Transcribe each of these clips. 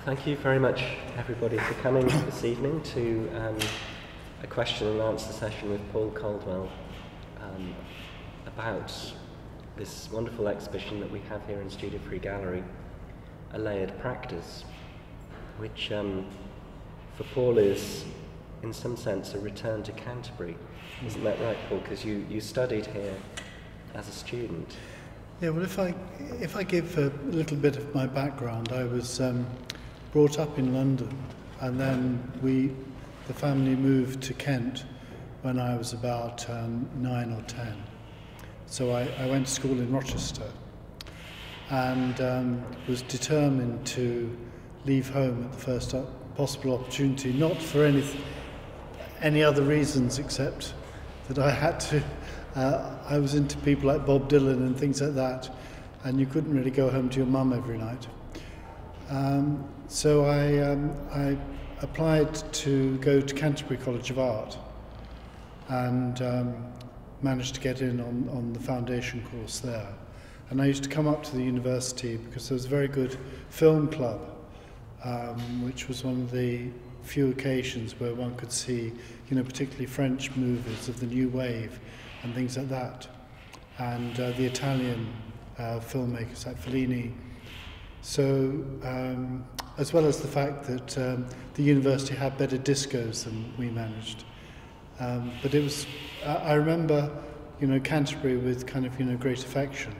Thank you very much, everybody, for coming this evening to a question and answer session with Paul Coldwell about this wonderful exhibition that we have here in Studio Free Gallery, A Layered Practice, which for Paul is, in some sense, a return to Canterbury. Isn't that right, Paul? Because you studied here as a student. Yeah, well, if I give a little bit of my background, I was brought up in London, and then the family moved to Kent when I was about 9 or 10. So I went to school in Rochester, and was determined to leave home at the first possible opportunity, not for any other reasons except that I had to. I was into people like Bob Dylan and things like that, and you couldn't really go home to your mum every night. So I applied to go to Canterbury College of Art, and managed to get in on the foundation course there. And I used to come up to the university because there was a very good film club, which was one of the few occasions where one could see, particularly French movies of the new wave and things like that, and the Italian filmmakers like Fellini. So, as well as the fact that the university had better discos than we managed. But it was, I remember, Canterbury with kind of, great affection.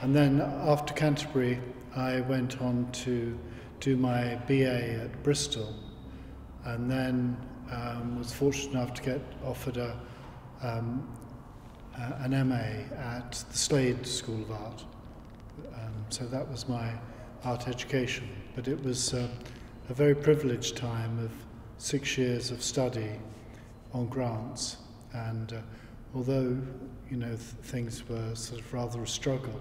And then after Canterbury, I went on to do my BA at Bristol, and then was fortunate enough to get offered an MA at the Slade School of Art. So that was my art education. But it was a very privileged time of 6 years of study on grants. And although, things were sort of rather a struggle,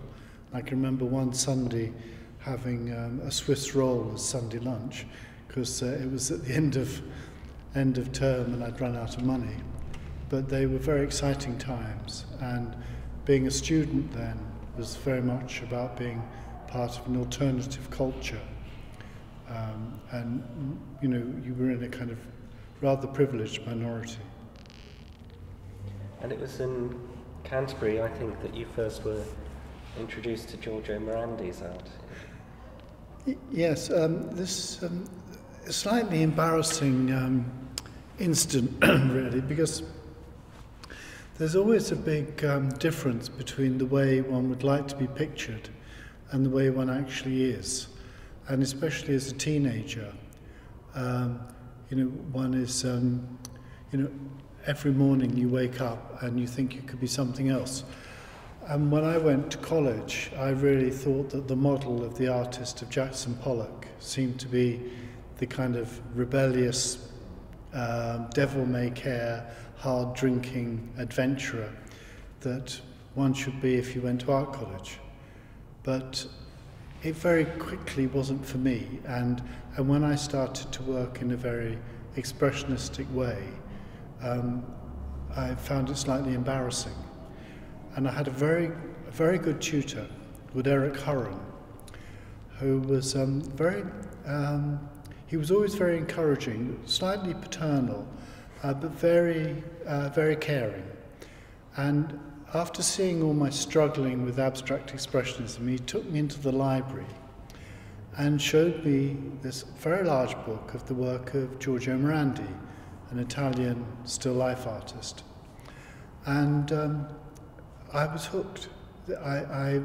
I can remember one Sunday having a Swiss roll as Sunday lunch, because it was at the end of term and I'd run out of money. But they were very exciting times, and being a student then was very much about being part of an alternative culture. And you were in a kind of rather privileged minority. And it was in Canterbury, I think, that you first were introduced to Giorgio Morandi's art. Yes, this slightly embarrassing incident, really, because there's always a big difference between the way one would like to be pictured and the way one actually is. And especially as a teenager, one is, every morning you wake up and you think you could be something else. And when I went to college, I really thought that the model of the artist of Jackson Pollock seemed to be the kind of rebellious, devil-may-care, hard-drinking adventurer that one should be if you went to art college. But it very quickly wasn't for me, and when I started to work in a very expressionistic way, I found it slightly embarrassing. And I had a very good tutor called Eric Hurren, who was he was always very encouraging, slightly paternal, but very caring. And after seeing all my struggling with abstract expressionism, he took me into the library and showed me this very large book of the work of Giorgio Morandi, an Italian still life artist. And I was hooked. I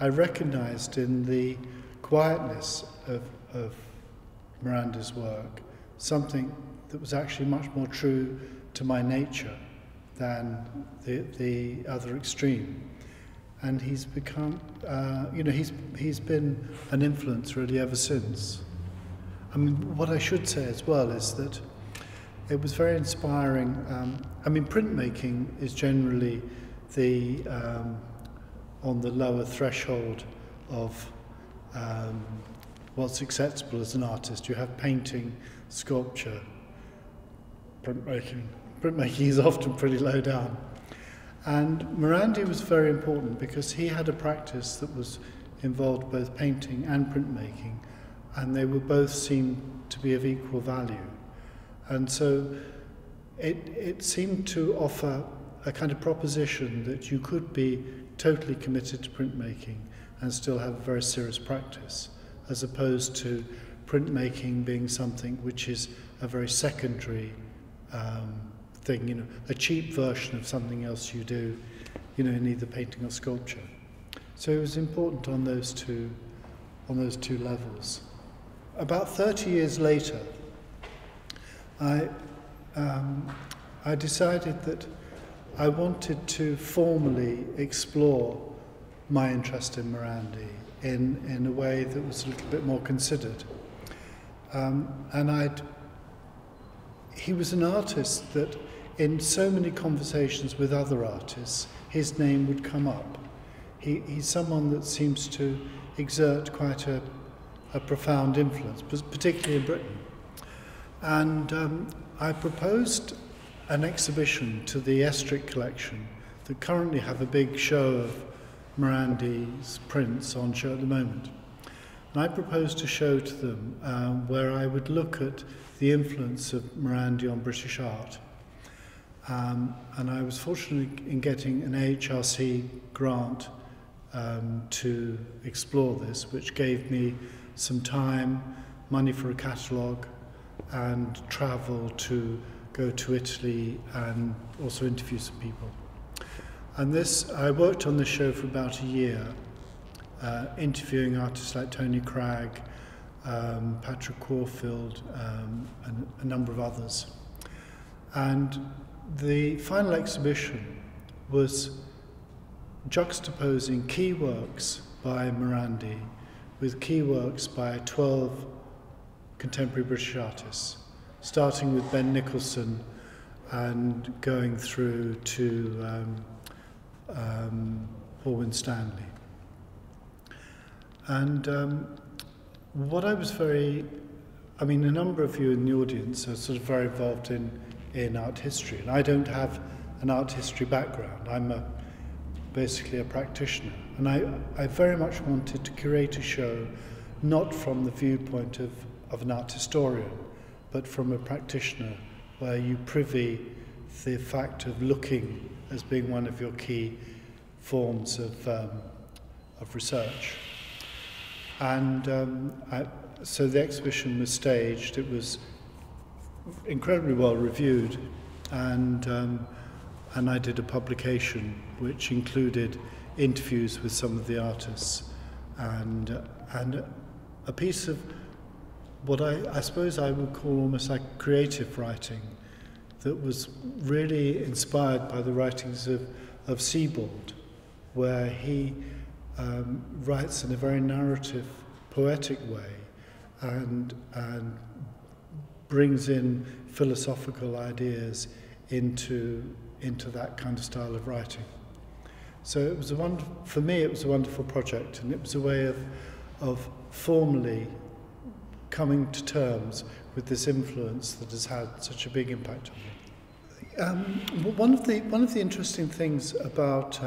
recognized in the quietness of Morandi's work something that was actually much more true to my nature than the other extreme. And he's become, he's been an influence really ever since. I mean, what I should say as well is that it was very inspiring. Printmaking is generally on the lower threshold of what's acceptable as an artist. You have painting, sculpture, printmaking. Printmaking is often pretty low down. And Morandi was very important because he had a practice that was involved both painting and printmaking, and they were both seemed to be of equal value. And so it seemed to offer a kind of proposition that you could be totally committed to printmaking and still have a very serious practice, as opposed to printmaking being something which is a very secondary thing, you know, a cheap version of something else you do, you know, in either painting or sculpture. So it was important on those two levels. About 30 years later, I decided that I wanted to formally explore my interest in Morandi in a way that was a little bit more considered. He was an artist that in so many conversations with other artists, his name would come up. He's someone that seems to exert quite a profound influence, particularly in Britain. And I proposed an exhibition to the Estrick collection that currently have a big show of Morandi's prints on show at the moment. And I proposed a show to them where I would look at the influence of Morandi on British art. And I was fortunate in getting an AHRC grant to explore this, which gave me some time, money for a catalogue, and travel to go to Italy and also interview some people. And I worked on this show for about a year, interviewing artists like Tony Cragg, Patrick Corfield, and a number of others. And the final exhibition was juxtaposing key works by Morandi with key works by 12 contemporary British artists, starting with Ben Nicholson and going through to Paul Winstanley. And what I was a number of you in the audience are sort of very involved in art history, and I don't have an art history background. I'm basically a practitioner, and I very much wanted to curate a show not from the viewpoint of an art historian, but from a practitioner, where you privy the fact of looking as being one of your key forms of research. And so the exhibition was staged. It was incredibly well reviewed, and I did a publication which included interviews with some of the artists and a piece of what I suppose I would call almost like creative writing that was really inspired by the writings of Sebald, where he writes in a very narrative, poetic way and brings in philosophical ideas into that kind of style of writing. So it was for me it was a wonderful project, and it was a way of formally coming to terms with this influence that has had such a big impact on me. One of the interesting things about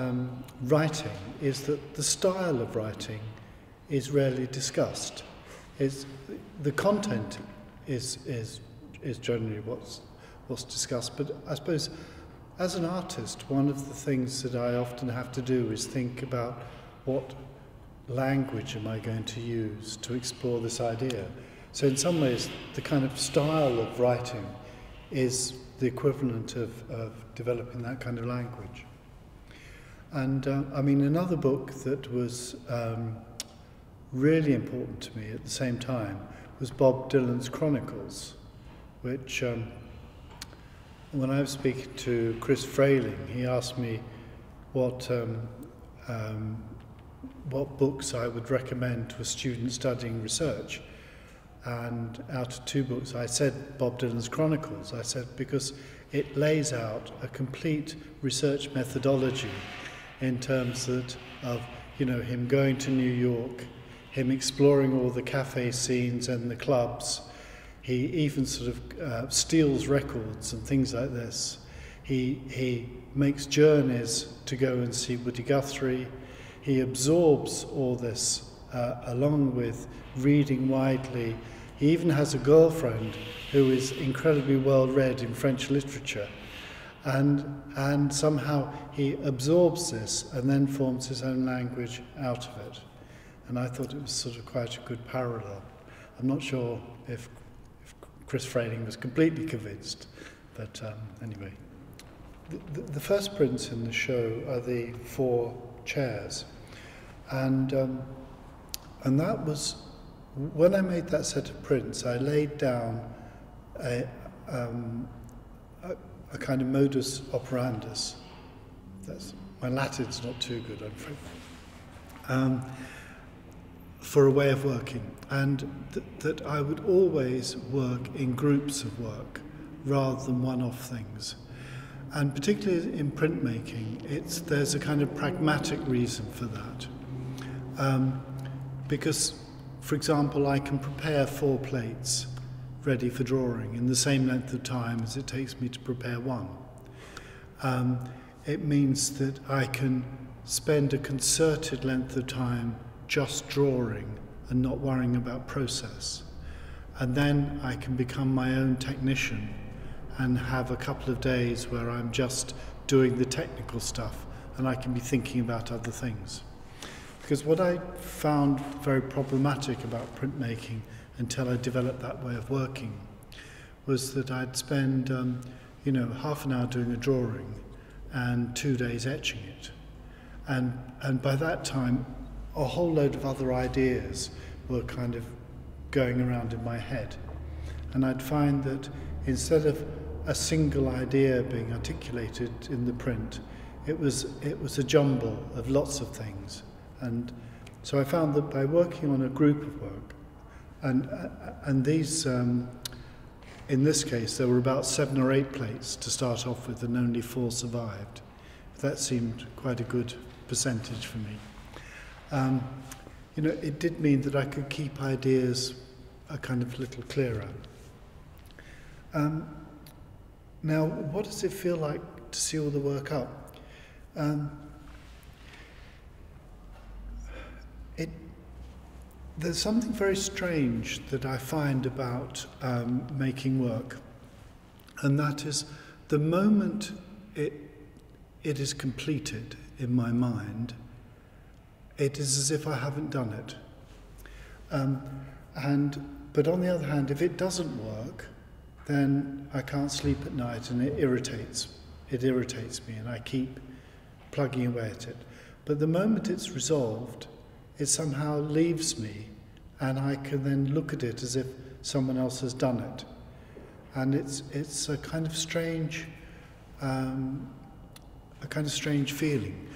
writing is that the style of writing is rarely discussed. The content is generally what's discussed, but I suppose as an artist, one of the things that I often have to do is think about what language am I going to use to explore this idea. So in some ways, the kind of style of writing is the equivalent of developing that kind of language. And another book that was really important to me at the same time was Bob Dylan's Chronicles, which when I was speaking to Chris Frayling, he asked me what books I would recommend to a student studying research. And out of two books, I said Bob Dylan's Chronicles. I said because it lays out a complete research methodology in terms of him going to New York, him exploring all the cafe scenes and the clubs. He even sort of steals records and things like this. He makes journeys to go and see Woody Guthrie. He absorbs all this along with reading widely. He even has a girlfriend who is incredibly well read in French literature, and somehow he absorbs this and then forms his own language out of it. And I thought it was sort of quite a good parallel. I'm not sure if Chris Frayling was completely convinced, but anyway. The first prints in the show are the 4 chairs, and that was, when I made that set of prints, I laid down a kind of modus operandus. My Latin's not too good, I'm afraid. For a way of working, and that I would always work in groups of work rather than one-off things. And particularly in printmaking, there's a kind of pragmatic reason for that. Because, for example, I can prepare 4 plates ready for drawing in the same length of time as it takes me to prepare 1. It means that I can spend a concerted length of time just drawing and not worrying about process. And then I can become my own technician and have a couple of days where I'm just doing the technical stuff and I can be thinking about other things. Because what I found very problematic about printmaking until I developed that way of working was that I'd spend half an hour doing a drawing and 2 days etching it. And by that time, a whole load of other ideas were kind of going around in my head. And I'd find that instead of a single idea being articulated in the print, it was a jumble of lots of things. And so I found that by working on a group of work, and these, in this case, there were about 7 or 8 plates to start off with, and only 4 survived. That seemed quite a good percentage for me. It did mean that I could keep ideas a kind of little clearer. Now, what does it feel like to see all the work up? There's something very strange that I find about making work, and that is the moment it is completed in my mind, it is as if I haven't done it. But on the other hand, if it doesn't work, then I can't sleep at night and it irritates me and I keep plugging away at it. But the moment it's resolved, it somehow leaves me and I can then look at it as if someone else has done it. And it's a kind of strange feeling.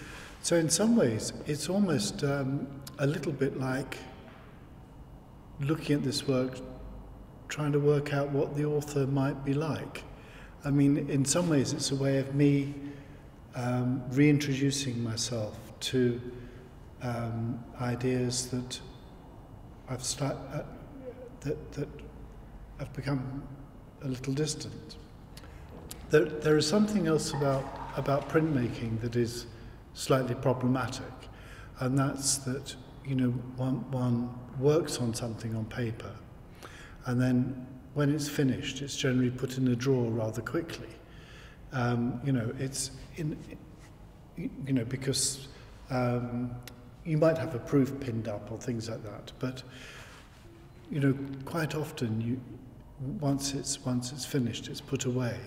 So in some ways, it's almost a little bit like looking at this work, trying to work out what the author might be like. I mean, in some ways, it's a way of me reintroducing myself to ideas that that have become a little distant. There is something else about printmaking that is slightly problematic, and that's that one works on something on paper, and then when it's finished, it's generally put in a drawer rather quickly. It's because you might have a proof pinned up or things like that, but quite often once it's finished, it's put away.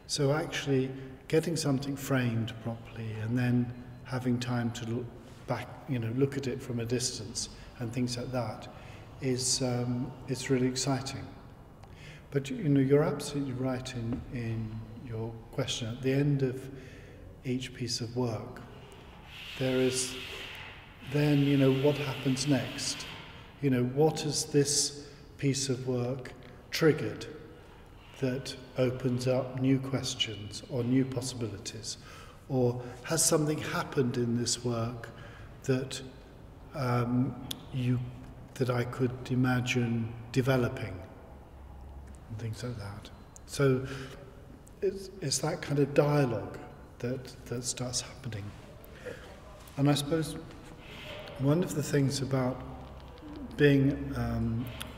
So actually getting something framed properly and then having time to look back, look at it from a distance and things like that is it's really exciting. But you're absolutely right in your question. At the end of each piece of work, there is then what happens next? What has this piece of work triggered that opens up new questions or new possibilities? Or has something happened in this work that that I could imagine developing and things like that? So it's that kind of dialogue that starts happening. And I suppose one of the things about being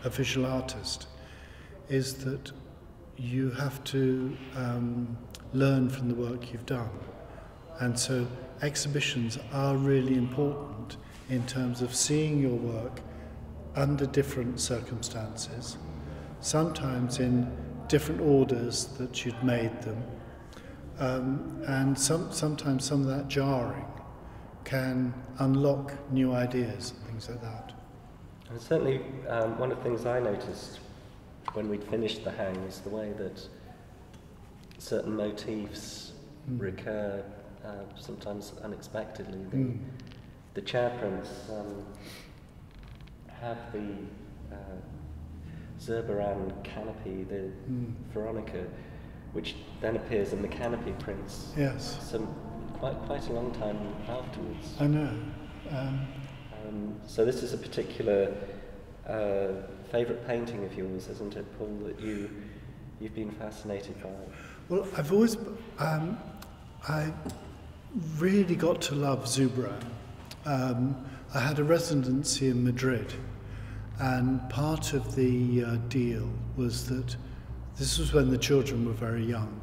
a visual artist is that you have to learn from the work you've done. And so exhibitions are really important in terms of seeing your work under different circumstances, sometimes in different orders that you'd made them, and sometimes some of that jarring can unlock new ideas and things like that. And certainly one of the things I noticed when we'd finished the hang was the way that certain motifs recur, sometimes unexpectedly. The chair prints have the Zurbaran canopy, the Veronica, which then appears in the canopy prints. Yes. Quite a long time afterwards. I know. So this is a particular favourite painting of yours, isn't it, Paul, that you've been fascinated by? Well, I've always, I really got to love Zurbaran. I had a residency in Madrid, and part of the deal was that this was when the children were very young.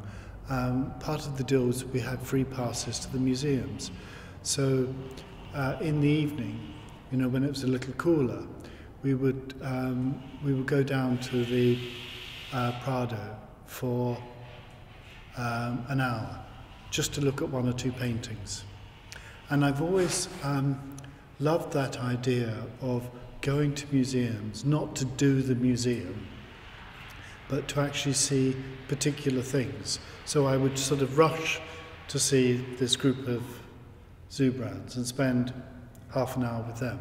Part of the deal was we had free passes to the museums. So in the evening, you know, when it was a little cooler, we would go down to the Prado for an hour just to look at one or two paintings. And I've always loved that idea of going to museums, not to do the museum, but to actually see particular things. So I would sort of rush to see this group of Zurbarans and spend half an hour with them,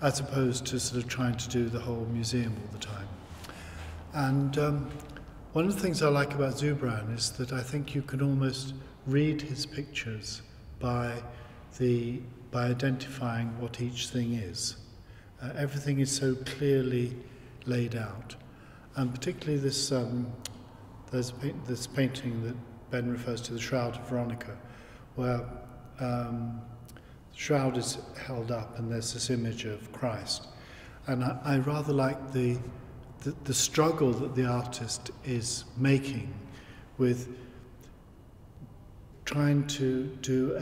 as opposed to sort of trying to do the whole museum all the time. And one of the things I like about Zurbaran is that I think you can almost read his pictures by identifying what each thing is. Everything is so clearly laid out. And particularly this, there's this painting that Ben refers to, the Shroud of Veronica, where the shroud is held up and there's this image of Christ. And I rather like the struggle that the artist is making with trying to do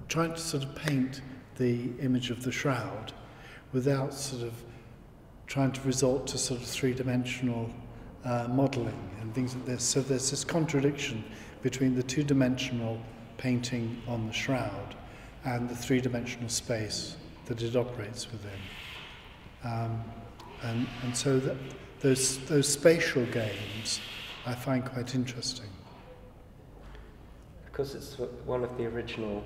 trying to sort of paint the image of the shroud without sort of trying to resort to sort of three-dimensional modelling and things like this. So there's this contradiction between the two-dimensional painting on the shroud and the three-dimensional space that it operates within. And so those spatial games I find quite interesting. Of course, it's one of the original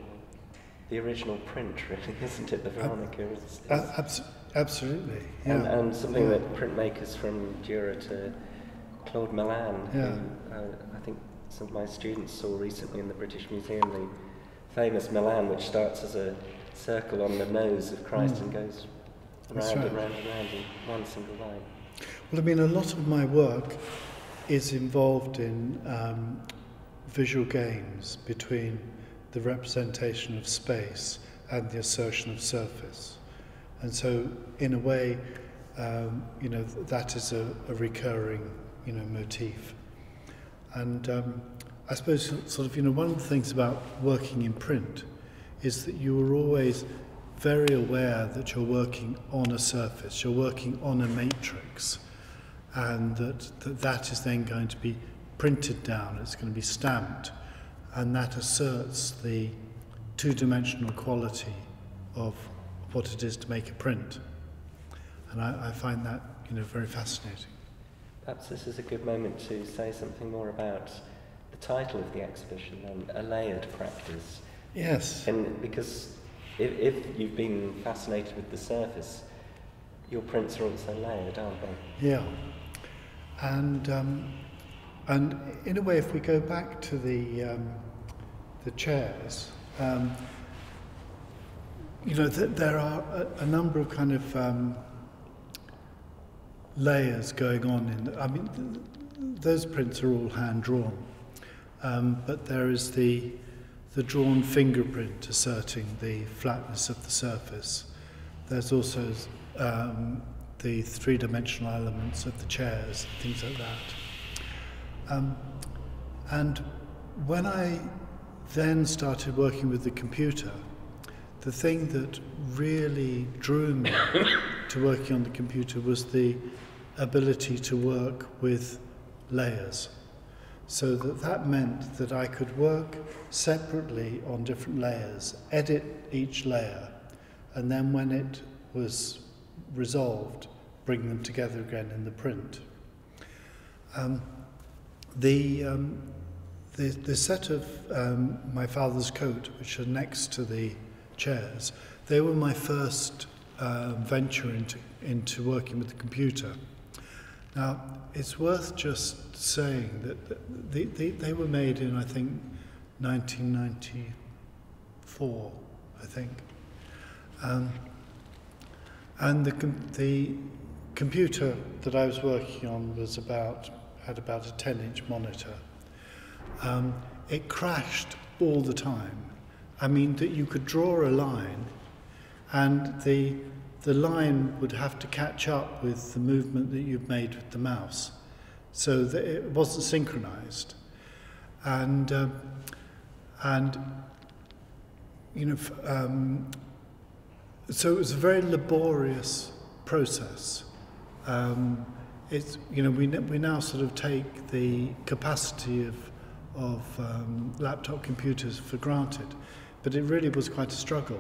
print, really, isn't it? The Veronica is absolutely, yeah. And something that printmakers from Jura to Claude Milan, who I think some of my students saw recently in the British Museum, the famous Milan, which starts as a circle on the nose of Christ and goes round and round and round in one single line. Well, I mean, a lot of my work is involved in visual games between the representation of space and the assertion of surface. And so, in a way, you know, that is a recurring, you know, motif. And I suppose, sort of, you know, one of the things about working in print is that you are always very aware that you're working on a surface, you're working on a matrix, and that is then going to be printed down, it's going to be stamped, and that asserts the two-dimensional quality of what it is to make a print. And I find that, you know, very fascinating. Perhaps this is a good moment to say something more about the title of the exhibition, A Layered Practice. Yes. And because if you've been fascinated with the surface, your prints are also layered, aren't they? Yeah. And in a way, if we go back to the chairs, you know, there are a number of kind of layers going on I mean, those prints are all hand drawn, but there is the drawn fingerprint asserting the flatness of the surface. There's also the three-dimensional elements of the chairs, things like that. And when I then started working with the computer, the thing that really drew me to working on the computer was the ability to work with layers. So that meant that I could work separately on different layers, edit each layer, and then when it was resolved, bring them together again in the print. The set of my father's coat, which are next to the chairs, they were my first venture into working with the computer. Now, it's worth just saying that they were made in, I think, 1994, I think. And the computer that I was working on had about a 10-inch monitor. It crashed all the time. I mean, that you could draw a line, and the line would have to catch up with the movement that you've made with the mouse, so that it wasn't synchronized. And you know, so it was a very laborious process. It's, you know, we now sort of take the capacity of laptop computers for granted, but it really was quite a struggle.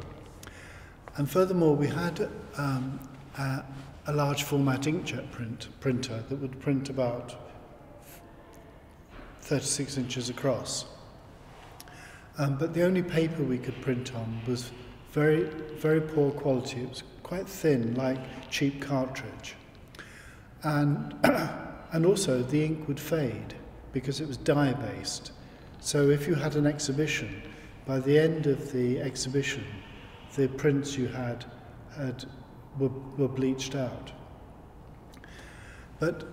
And furthermore, we had a large format inkjet printer that would print about 36 inches across. But the only paper we could print on was very, very poor quality. It was quite thin, like cheap cartridge. And also the ink would fade because it was dye-based. So if you had an exhibition, by the end of the exhibition, the prints you had were bleached out. But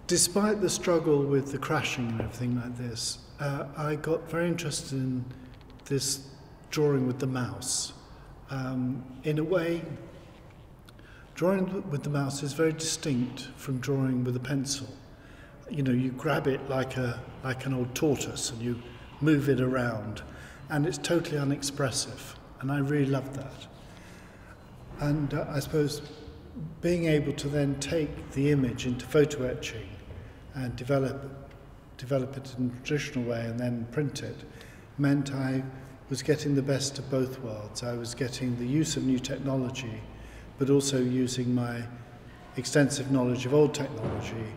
despite the struggle with the crashing and everything like this, I got very interested in this drawing with the mouse. In a way, drawing with the mouse is very distinct from drawing with a pencil. You know, you grab it like an old tortoise and you move it around, and it's totally unexpressive, and I really loved that. And I suppose being able to then take the image into photo etching and develop it in a traditional way and then print it meant I was getting the best of both worlds. I was getting the use of new technology, but also using my extensive knowledge of old technology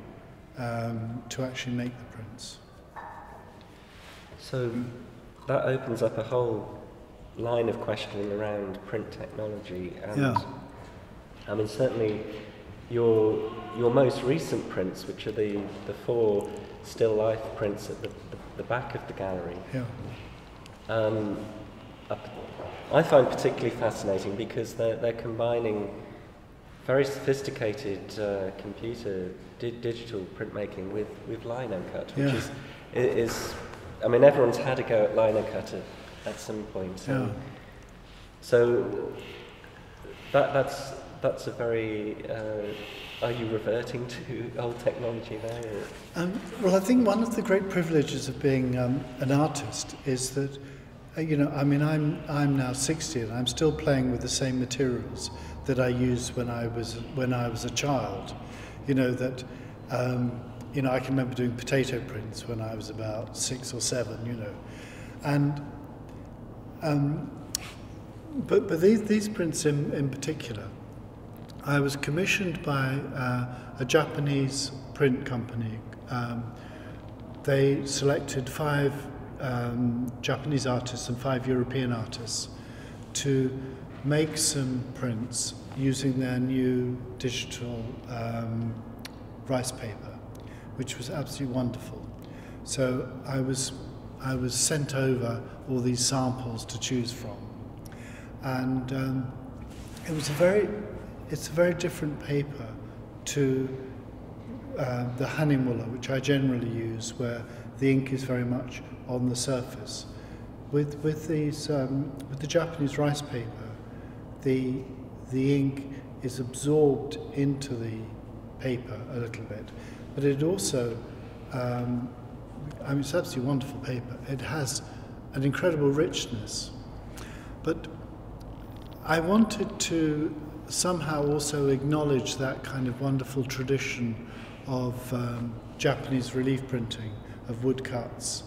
to actually make the prints. So that opens up a whole line of questioning around print technology, and Yeah. I mean, certainly your most recent prints, which are the 4 still life prints at the back of the gallery, Yeah. I find particularly fascinating because they're combining very sophisticated computer digital printmaking with lino cut, which is I mean, everyone's had a go at lino cut at some point. Yeah. So that's a very. Are you reverting to old technology there? Well, I think one of the great privileges of being an artist is that, you know, I mean, I'm now 60 and I'm still playing with the same materials that I used when I was a child. You know that. You know, I can remember doing potato prints when I was about 6 or 7. You know, and but these prints in particular, I was commissioned by a Japanese print company. They selected 5 Japanese artists and 5 European artists to make some prints using their new digital rice paper, which was absolutely wonderful. So I was sent over all these samples to choose from, and it's a very different paper to the Hanimuller, which I generally use, where the ink is very much on the surface. With the Japanese rice paper, the the ink is absorbed into the paper a little bit, but it also, I mean, it's absolutely wonderful paper. It has an incredible richness, but I wanted to somehow also acknowledge that kind of wonderful tradition of Japanese relief printing, of woodcuts,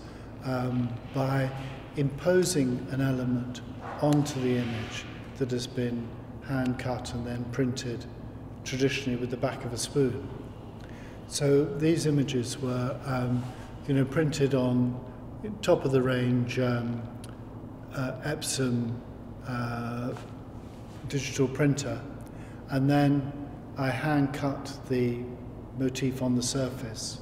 by imposing an element onto the image that has been hand cut and then printed traditionally with the back of a spoon. So these images were printed on top of the range Epson digital printer, and then I hand cut the motif on the surface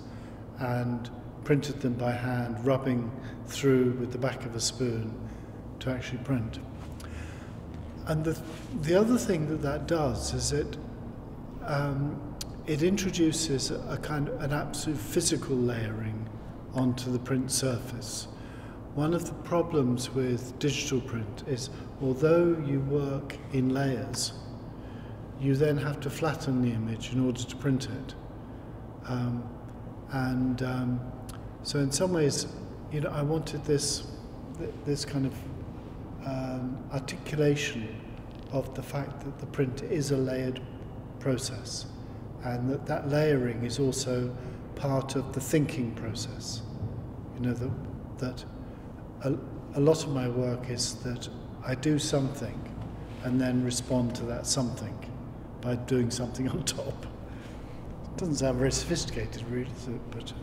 and printed them by hand, rubbing through with the back of a spoon to actually print. And the other thing that does is it introduces an absolute physical layering onto the print surface. One of the problems with digital print is, although you work in layers, you then have to flatten the image in order to print it. So in some ways, I wanted this kind of articulation of the fact that the print is a layered process, and that layering is also part of the thinking process. That a lot of my work is that I do something and then respond to that something by doing something on top. It doesn't sound very sophisticated, really, does it? But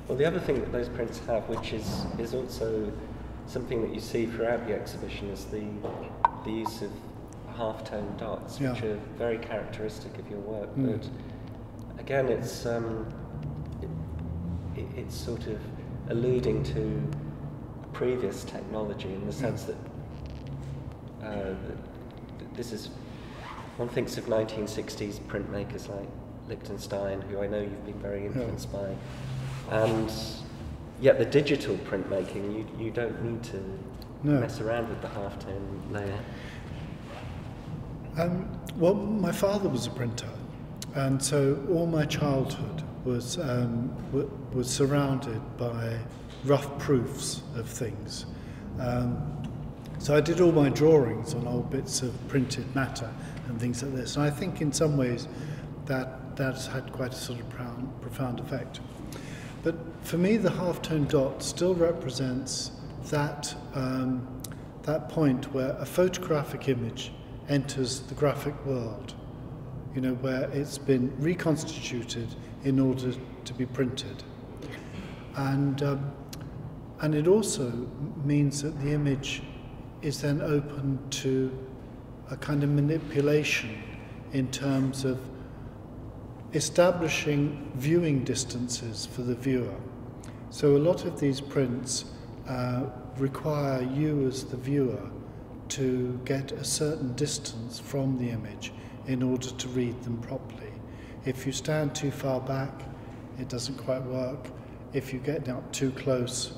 well, the other thing that those prints have, which is also something that you see throughout the exhibition, is the use of halftone dots, yeah, which are very characteristic of your work. But again, it's sort of alluding to previous technology in the sense that this is, one thinks of 1960s printmakers like Liechtenstein, who I know you've been very influenced by, and yet the digital printmaking, you don't need to mess around with the halftone layer. Well, my father was a printer, and so all my childhood was surrounded by rough proofs of things. So I did all my drawings on old bits of printed matter and things like this. And I think in some ways that's had quite a sort of profound effect. But for me, the halftone dot still represents that point where a photographic image enters the graphic world, where it's been reconstituted in order to be printed. And it also means that the image is then open to a kind of manipulation in terms of establishing viewing distances for the viewer. So a lot of these prints require you as the viewer to get a certain distance from the image in order to read them properly. If you stand too far back, it doesn't quite work. If you get up too close,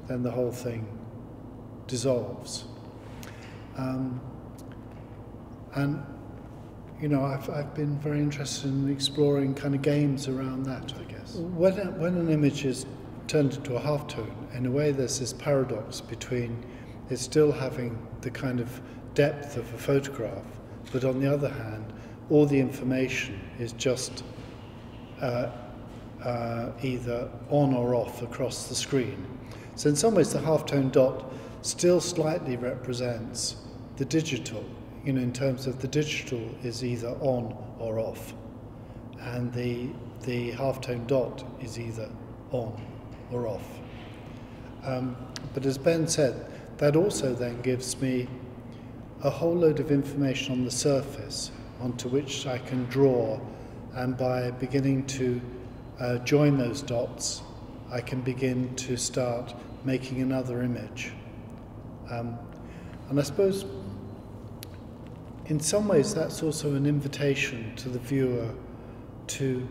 then the whole thing dissolves. I've been very interested in exploring kind of games around that, I guess. When an image is turned into a halftone, in a way there's this paradox between it still having the kind of depth of a photograph, but on the other hand, all the information is just either on or off across the screen. So in some ways the halftone dot still slightly represents the digital, in terms of the digital is either on or off, and the halftone dot is either on or off. But as Ben said, that also then gives me a whole load of information on the surface onto which I can draw, and by beginning to join those dots, I can begin to start making another image. And I suppose in some ways that's also an invitation to the viewer to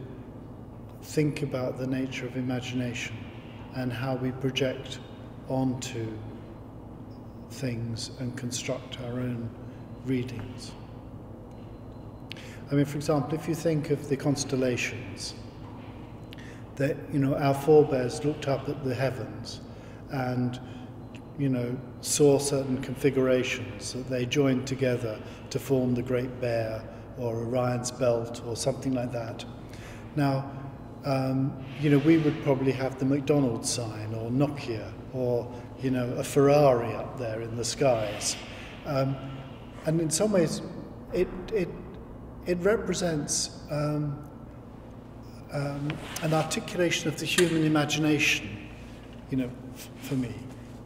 think about the nature of imagination and how we project onto things and construct our own readings. I mean, for example, if you think of the constellations, that, you know, our forebears looked up at the heavens and, you know, saw certain configurations that they joined together to form the Great Bear or Orion's Belt or something like that. Now, you know, we would probably have the McDonald's sign or Nokia or, you know, a Ferrari up there in the skies. And in some ways, it represents an articulation of the human imagination, you know, for me.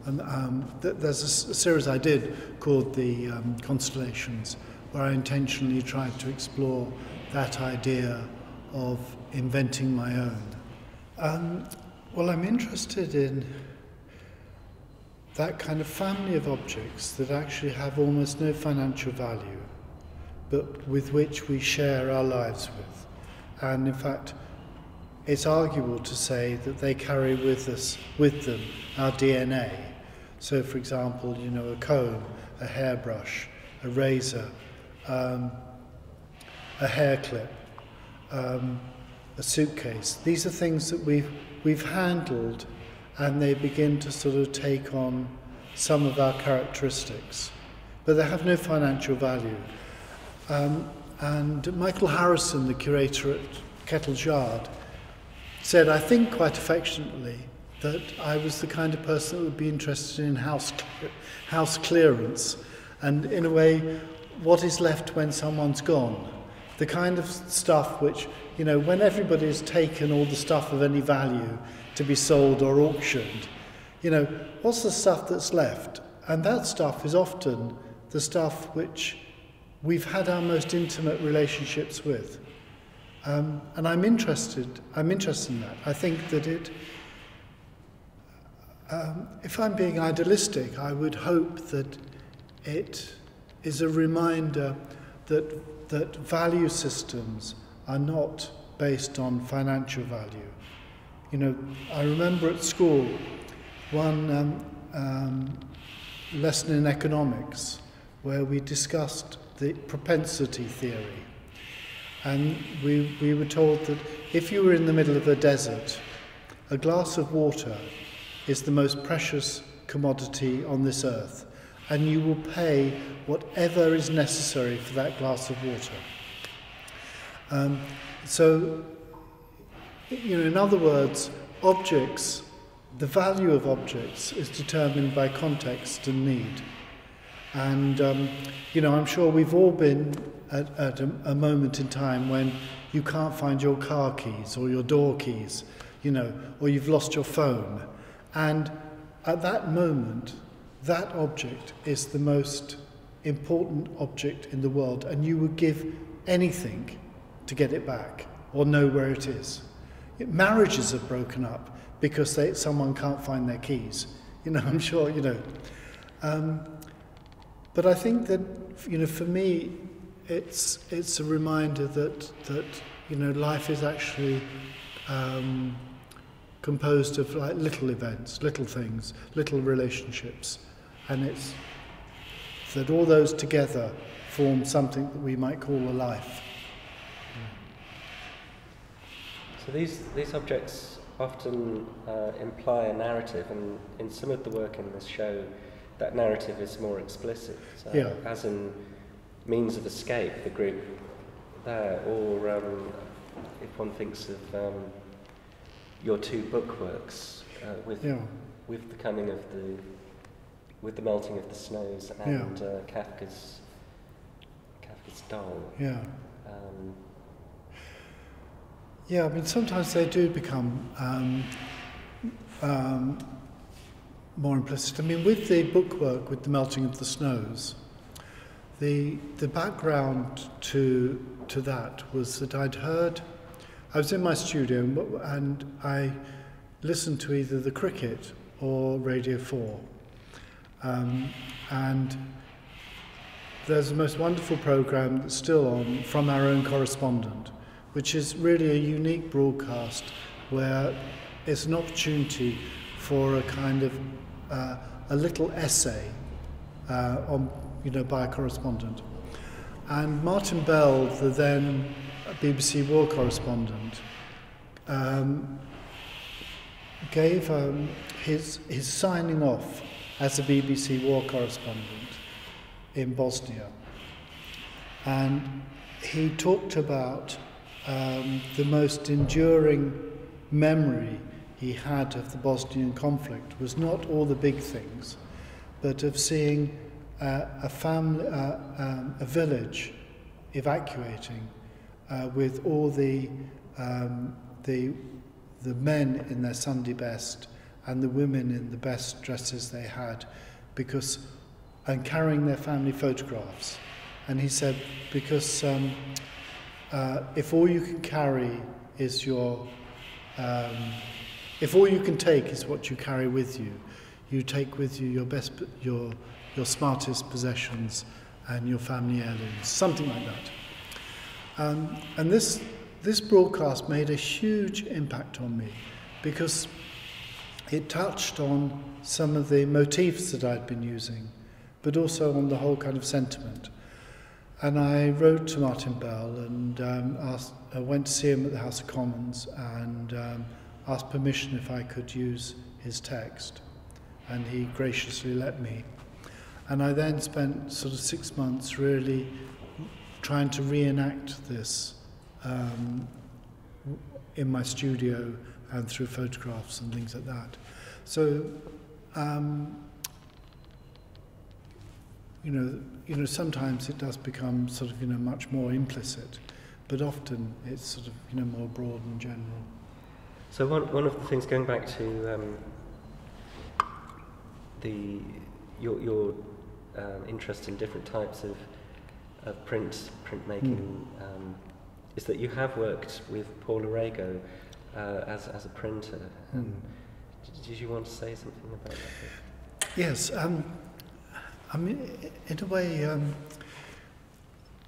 And there's a series I did called the Constellations, where I intentionally tried to explore that idea of inventing my own. Well, I'm interested in that kind of family of objects that actually have almost no financial value, but with which we share our lives with. And in fact, it's arguable to say that they carry with them our DNA. So, for example, you know, a comb, a hairbrush, a razor, a hair clip, a suitcase. These are things that we've handled, and they begin to sort of take on some of our characteristics, but they have no financial value. And Michael Harrison, the curator at Kettle's Yard, said, I think quite affectionately, that I was the kind of person that would be interested in house clearance, and in a way, what is left when someone's gone. The kind of stuff which, you know, when everybody's taken all the stuff of any value to be sold or auctioned, you know, what's the stuff that's left? And that stuff is often the stuff which we've had our most intimate relationships with. And I'm interested in that. I think that if I'm being idealistic, I would hope that it is a reminder that value systems are not based on financial value. You know, I remember at school one lesson in economics where we discussed the propensity theory. And we were told that if you were in the middle of a desert, a glass of water is the most precious commodity on this earth, and you will pay whatever is necessary for that glass of water. So, you know, in other words, objects, the value of objects is determined by context and need. And, you know, I'm sure we've all been at a moment in time when you can't find your car keys or your door keys, you know, or you've lost your phone. And at that moment, that object is the most important object in the world, and you would give anything to get it back or know where it is. Marriages are broken up because someone can't find their keys. You know, I'm sure, you know. But I think that, you know, for me, it's a reminder that you know, life is actually composed of like little events, little things, little relationships, and it's that all those together form something that we might call a life. So these objects often imply a narrative, and in some of the work in this show, that narrative is more explicit, as in means of escape, the group there, or if one thinks of your two bookworks with the coming of with the melting of the snows and Kafka's doll. I mean, sometimes they do become more implicit. I mean, with the bookwork, with the melting of the snows, the background to that was that I was in my studio and I listened to either the Cricket or Radio 4. And there's a most wonderful programme that's still on, From Our Own Correspondent, which is really a unique broadcast where it's an opportunity for a kind of a little essay on, you know, by a correspondent. And Martin Bell, the then BBC war correspondent, gave his signing off as a BBC war correspondent in Bosnia. And he talked about the most enduring memory he had of the Bosnian conflict was not all the big things, but of seeing a family, a village evacuating with all the men in their Sunday best and the women in the best dresses they had, and carrying their family photographs. And he said, because if all you can carry is if all you can take is what you carry with you, you take with you your smartest possessions and your family heirlooms, something like that. And this broadcast made a huge impact on me because it touched on some of the motifs that I'd been using, but also on the whole kind of sentiment. And I wrote to Martin Bell and I went to see him at the House of Commons and asked permission if I could use his text. And he graciously let me. And I then spent sort of 6 months really trying to reenact this in my studio and through photographs and things like that. So, you know, sometimes it does become sort of, much more implicit, but often it's sort of, more broad and general. So one of the things, going back to your interest in different types of printmaking, is that you have worked with Paula Rago as a printer. Did you want to say something about that? Yes. I mean, in a way,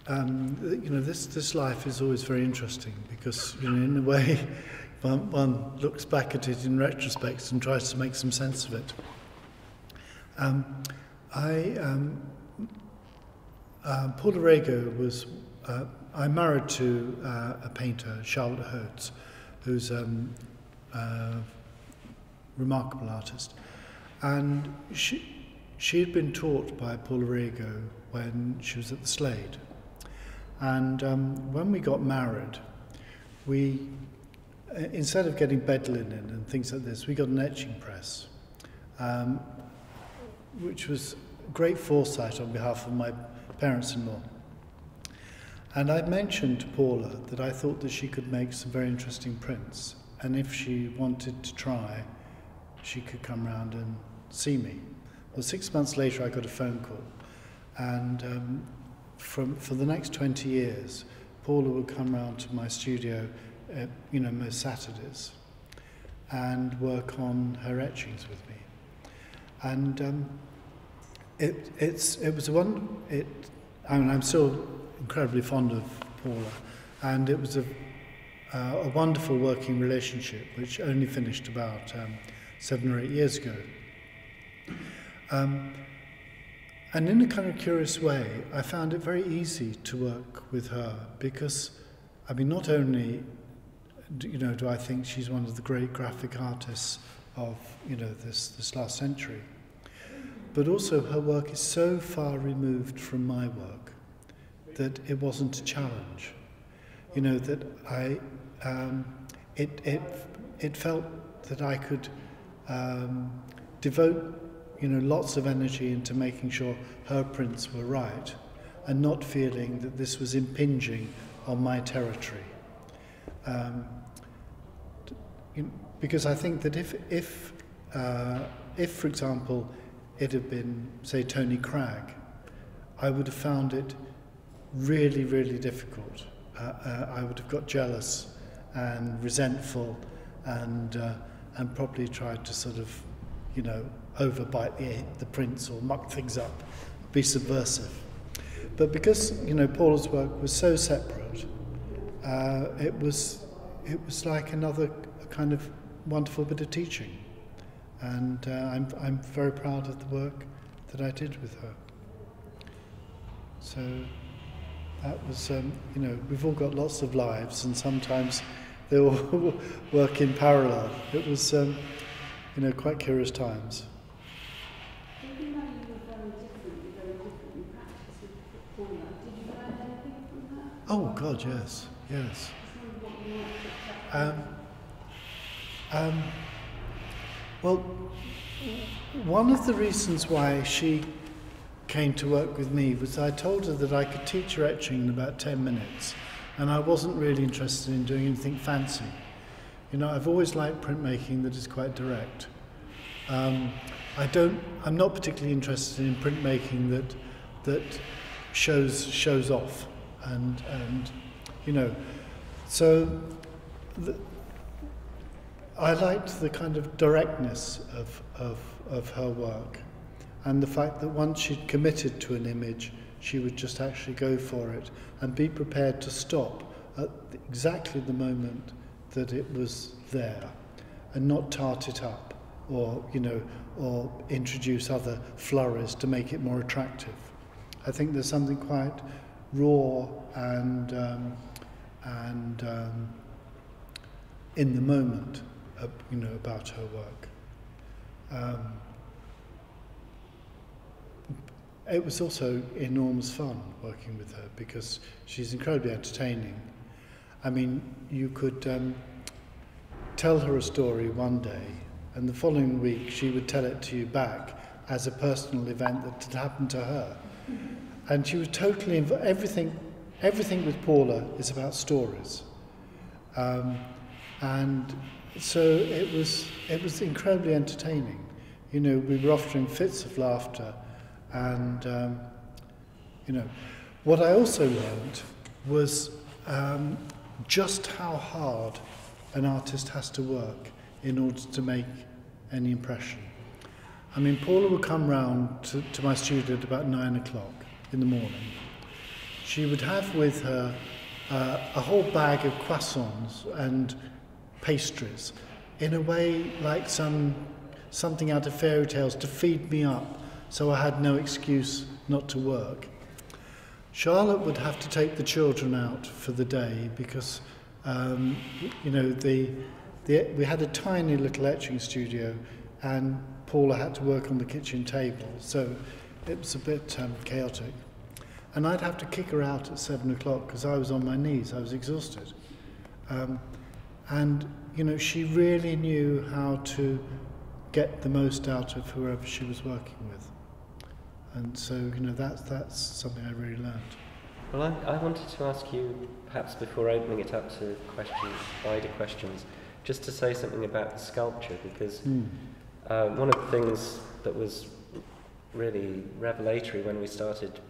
this life is always very interesting because, in a way, one looks back at it in retrospect and tries to make some sense of it. Paula Rago was, I'm married to a painter, Charlotte Hertz, who's a remarkable artist. And she had been taught by Paula Rago when she was at the Slade. And when we got married, we, instead of getting bed linen and things like this, we got an etching press, which was great foresight on behalf of my parents-in-law. And I mentioned to Paula that I thought that she could make some very interesting prints, and if she wanted to try, she could come round and see me. Well, 6 months later, I got a phone call, and for the next 20 years, Paula would come round to my studio, most Saturdays, and work on her etchings with me. And I'm still incredibly fond of Paula, and it was a wonderful working relationship, which only finished about 7 or 8 years ago. And in a kind of curious way, I found it very easy to work with her because, I mean, not only do I think she's one of the great graphic artists of this last century, but also her work is so far removed from my work that it wasn't a challenge. That it felt that I could devote lots of energy into making sure her prints were right and not feeling that this was impinging on my territory. Because I think that if for example, it had been, say, Tony Cragg, I would have found it really, really difficult. I would have got jealous and resentful and probably tried to sort of, overbite the prints or muck things up, be subversive. But because, Paula's work was so separate, it was like another kind of wonderful bit of teaching. And I'm very proud of the work that I did with her. So That was, you know, we've all got lots of lives, and sometimes they all work in parallel. It was, you know, quite curious times. Even though you were very different in practice with Paula, did you learn anything from her? Oh God, yes, yes. What you might pick up Well, one of the reasons why she came to work with me was I told her that I could teach her etching in about 10 minutes, and I wasn't really interested in doing anything fancy. You know, I've always liked printmaking that is quite direct. I'm not particularly interested in printmaking that shows off, and you know, so I liked the kind of directness of her work, and the fact that once she'd committed to an image, she would just actually go for it and be prepared to stop at exactly the moment that it was there, and not tart it up, or, you know, or introduce other flurries to make it more attractive. I think there's something quite raw and in the moment, you know, about her work. It was also enormous fun working with her because she's incredibly entertaining. I mean, you could tell her a story one day, and the following week she would tell it to you back as a personal event that had happened to her. And she was totally involved. Everything with Paula is about stories. And so it was incredibly entertaining. You know, we were offering fits of laughter, and you know, what I also learned was just how hard an artist has to work in order to make any impression. I mean, Paula would come round to my studio at about 9 o'clock in the morning. She would have with her a whole bag of croissants and pastries, in a way like something out of fairy tales, to feed me up so I had no excuse not to work. Charlotte would have to take the children out for the day because you know, we had a tiny little etching studio, and Paula had to work on the kitchen table, so it was a bit chaotic. And I'd have to kick her out at 7 o'clock because I was on my knees, I was exhausted. And, you know, she really knew how to get the most out of whoever she was working with. And so, you know, that's something I really learned. Well, I wanted to ask you, perhaps before opening it up to questions, wider questions, just to say something about the sculpture, because one of the things that was really revelatory when we started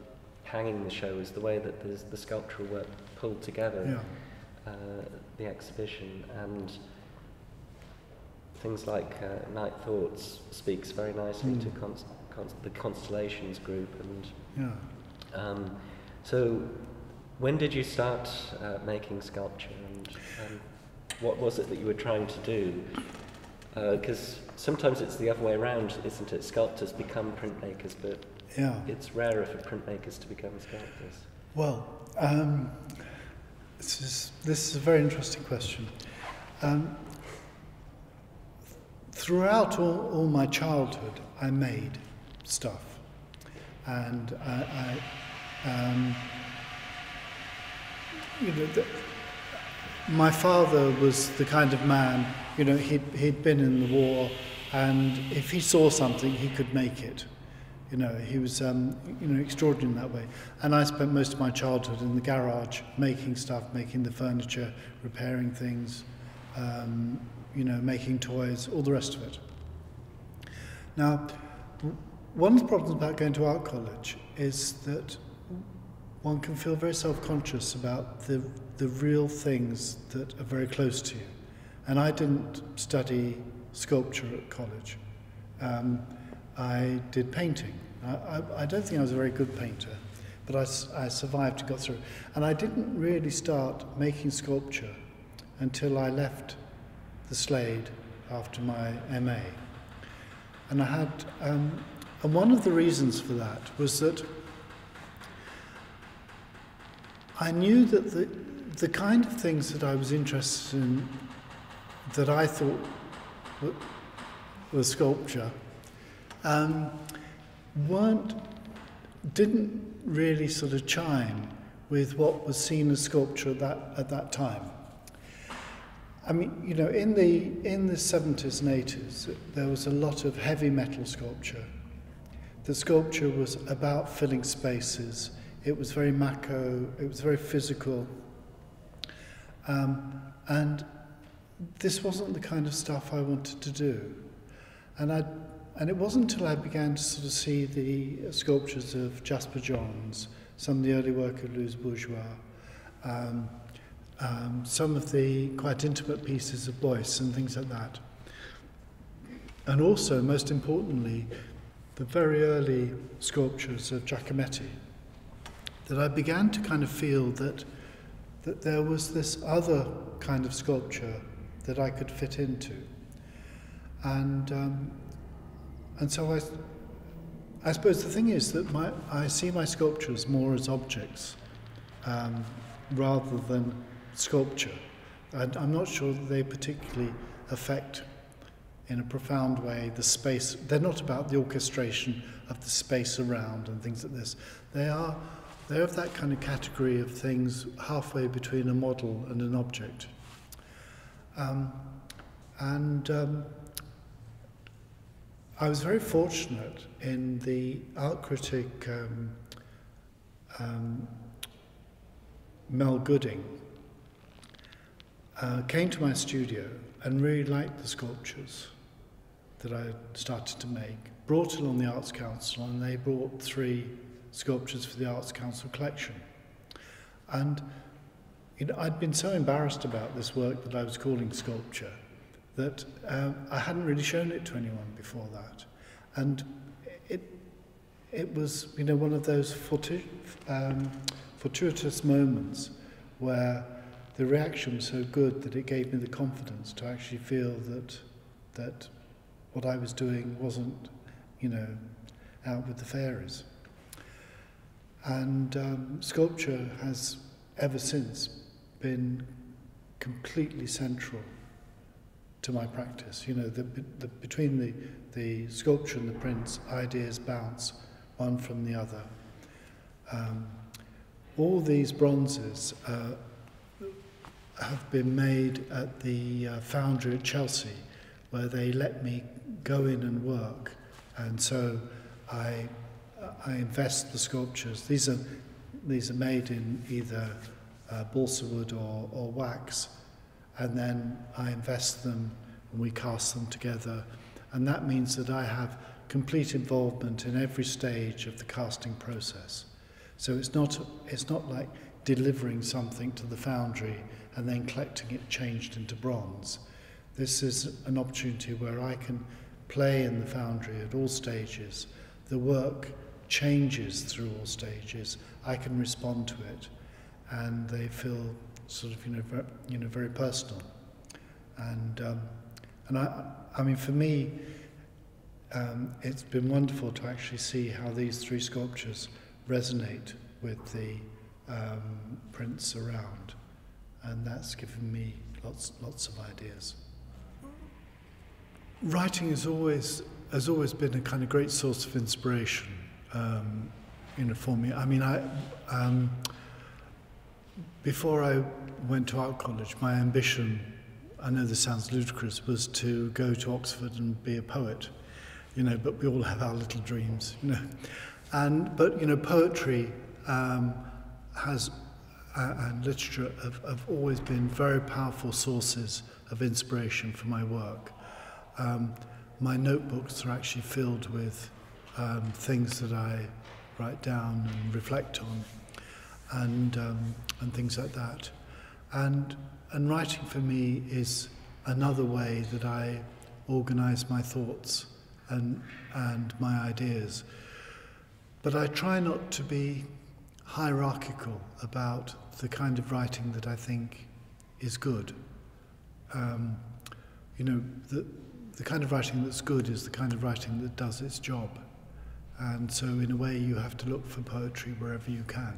hanging the show is the way that the sculptural work pulled together the exhibition, and things like Night Thoughts speaks very nicely to the Constellations group, and so when did you start making sculpture, and what was it that you were trying to do? Because sometimes it's the other way around, isn't it? Sculptors become printmakers, but it's rarer for printmakers to become sculptors. Well, this is a very interesting question. Throughout all my childhood, I made stuff, and you know, my father was the kind of man, you know, he'd been in the war, and if he saw something, he could make it. You know, he was, you know, extraordinary in that way. And I spent most of my childhood in the garage making stuff, making the furniture, repairing things, you know, making toys, all the rest of it. Now, one of the problems about going to art college is that one can feel very self-conscious about the real things that are very close to you. And I didn't study sculpture at college. I did painting. I don't think I was a very good painter, but I survived and got through. And I didn't really start making sculpture until I left the Slade after my MA. And I had, and one of the reasons for that was that I knew that the kind of things that I was interested in, that I thought were sculpture, didn't really sort of chime with what was seen as sculpture at that time. I mean, you know, in the 70s and 80s, there was a lot of heavy metal sculpture. The sculpture was about filling spaces. It was very macro, it was very physical. And this wasn't the kind of stuff I wanted to do. And it wasn't until I began to sort of see the sculptures of Jasper Johns, some of the early work of Louis Bourgeois, some of the quite intimate pieces of Beuys and things like that. And also, most importantly, the very early sculptures of Giacometti, that I began to kind of feel that there was this other kind of sculpture that I could fit into. And so I suppose the thing is that I see my sculptures more as objects rather than sculpture. I'm not sure that they particularly affect, in a profound way, the space. They're not about the orchestration of the space around and things like this. They're of that kind of category of things halfway between a model and an object. I was very fortunate in the art critic Mel Gooding came to my studio and really liked the sculptures that I started to make, brought along the Arts Council, and they brought 3 sculptures for the Arts Council collection. And you know, I'd been so embarrassed about this work that I was calling sculpture that I hadn't really shown it to anyone before that. And it was, you know, one of those fortuitous moments where the reaction was so good that it gave me the confidence to actually feel that what I was doing wasn't, you know, out with the fairies. And sculpture has ever since been completely central to my practice. You know, between the sculpture and the prints, ideas bounce one from the other. All these bronzes have been made at the foundry at Chelsea, where they let me go in and work, and so I invest the sculptures. These are made in either balsa wood or wax, and then I invest them and we cast them together, and that means that I have complete involvement in every stage of the casting process. So it's not like delivering something to the foundry and then collecting it changed into bronze. This is an opportunity where I can play in the foundry at all stages. The work changes through all stages. I can respond to it, and they feel sort of, very personal. And I mean, for me, it's been wonderful to actually see how these 3 sculptures resonate with the prints around, and that's given me lots of ideas. Writing has always been a kind of great source of inspiration, for me. I mean, before I went to art college, my ambition, I know this sounds ludicrous, was to go to Oxford and be a poet, but we all have our little dreams, But poetry and literature have always been very powerful sources of inspiration for my work. My notebooks are actually filled with things that I write down and reflect on, and things like that. And writing for me is another way that I organize my thoughts and my ideas. But I try not to be hierarchical about the kind of writing that I think is good. The kind of writing that's good is the kind of writing that does its job. And so in a way you have to look for poetry wherever you can,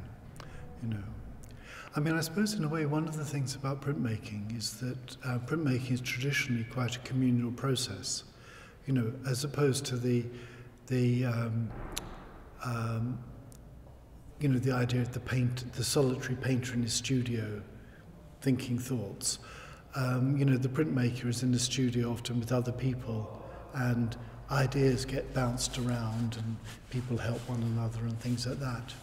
I mean, I suppose in a way one of the things about printmaking is that printmaking is traditionally quite a communal process, you know, as opposed to the you know, the idea of the solitary painter in his studio thinking thoughts. You know, the printmaker is in the studio often with other people, and ideas get bounced around and people help one another and things like that.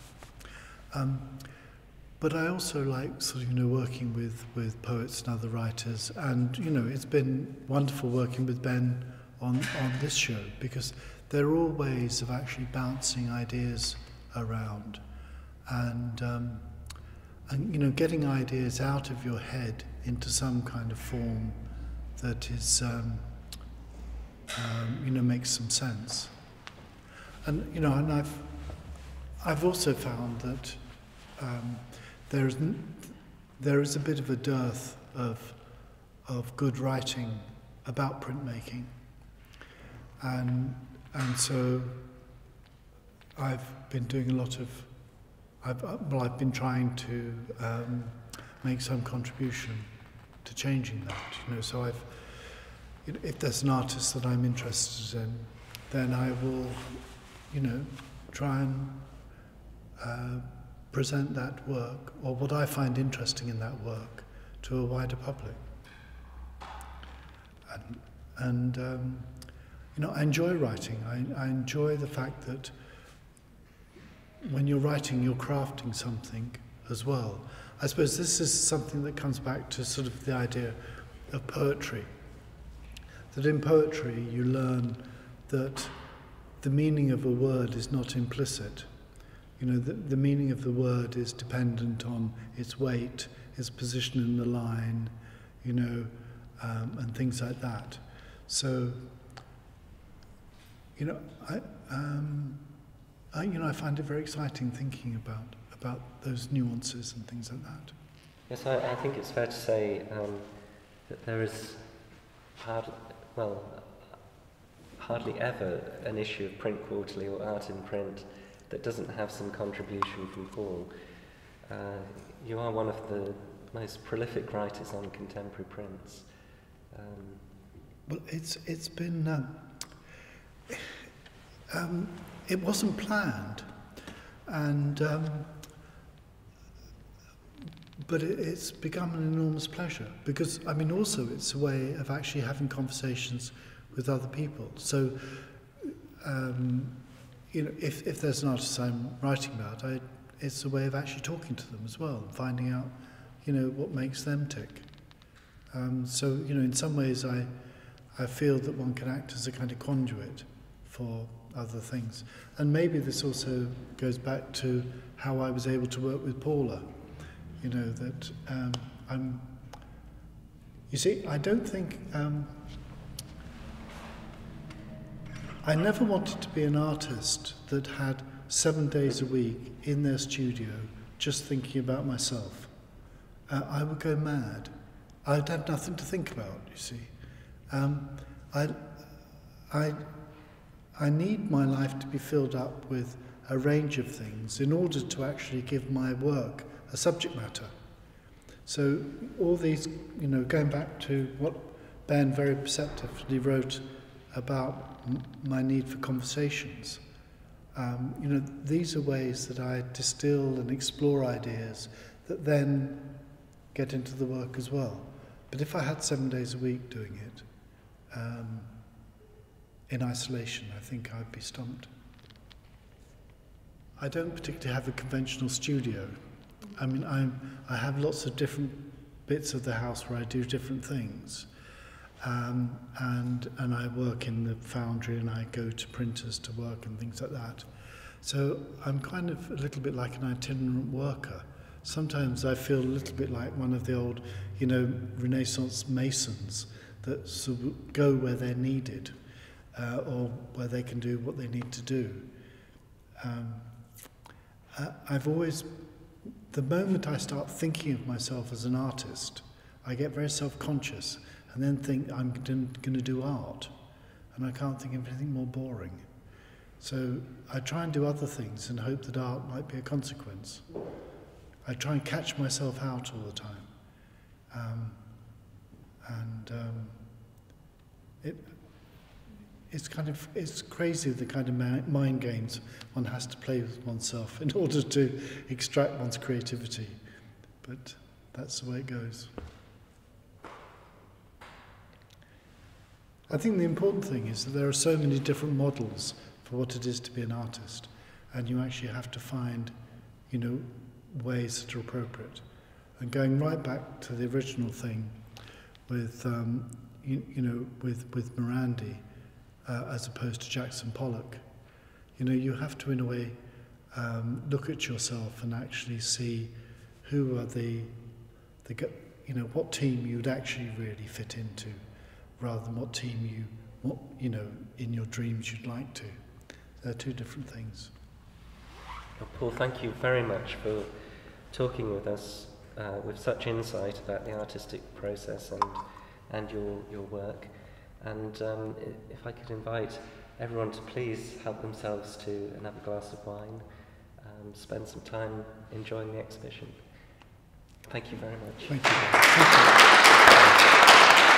But I also like sort of, you know, working with poets and other writers, and, you know, it's been wonderful working with Ben on this show, because there are all ways of actually bouncing ideas around and you know, getting ideas out of your head into some kind of form that is you know, makes some sense. And, you know, and I've also found that there is a bit of a dearth of good writing about printmaking, and so I've been doing a lot of I've been trying to make some contribution to changing that, you know. So you know, if there's an artist that I'm interested in, then I will, you know, try and present that work, or what I find interesting in that work, to a wider public. And you know, I enjoy writing. I enjoy the fact that when you're writing, you're crafting something as well. I suppose this is something that comes back to sort of the idea of poetry. That in poetry you learn that the meaning of a word is not implicit. You know, the meaning of the word is dependent on its weight, its position in the line, you know, and things like that. So, you know, I find it very exciting thinking about those nuances and things like that. Yes, I think it's fair to say that there is hardly ever an issue of Print Quarterly or Art in Print that doesn't have some contribution from Paul. You are one of the most prolific writers on contemporary prints. Well, it's been it wasn't planned, and but it's become an enormous pleasure, because I mean, also it's a way of actually having conversations with other people. So you know, if there's an artist I'm writing about, it's a way of actually talking to them as well, and finding out, you know, what makes them tick. So, you know, in some ways I feel that one can act as a kind of conduit for other things. And maybe this also goes back to how I was able to work with Paula. You know, that you see, I don't think, I never wanted to be an artist that had 7 days a week in their studio just thinking about myself. I would go mad. I'd have nothing to think about, you see. I need my life to be filled up with a range of things in order to actually give my work a subject matter. So all these, you know, going back to what Ben very perceptively wrote about my need for conversations, you know, these are ways that I distill and explore ideas that then get into the work as well. But if I had 7 days a week doing it, in isolation, I think I'd be stumped. I don't particularly have a conventional studio. I mean, I have lots of different bits of the house where I do different things. And I work in the foundry, and I go to printers to work and things like that. So I'm kind of a little bit like an itinerant worker. Sometimes I feel a little bit like one of the old, you know, Renaissance masons that sort of go where they're needed, or where they can do what they need to do. I've always, the moment I start thinking of myself as an artist, I get very self-conscious and then think I'm going to do art, and I can't think of anything more boring. So I try and do other things and hope that art might be a consequence. I try and catch myself out all the time. It's crazy the kind of mind games one has to play with oneself in order to extract one's creativity. But that's the way it goes. I think the important thing is that there are so many different models for what it is to be an artist, and you actually have to find, ways that are appropriate. And going right back to the original thing with, with Morandi, as opposed to Jackson Pollock, you have to, in a way, look at yourself and actually see who are what team you'd actually really fit into, rather than what team in your dreams you'd like to. They're two different things. Well, Paul, thank you very much for talking with us with such insight about the artistic process and your work. And if I could invite everyone to please help themselves to another glass of wine, spend some time enjoying the exhibition. Thank you very much. Thank you. Thank you.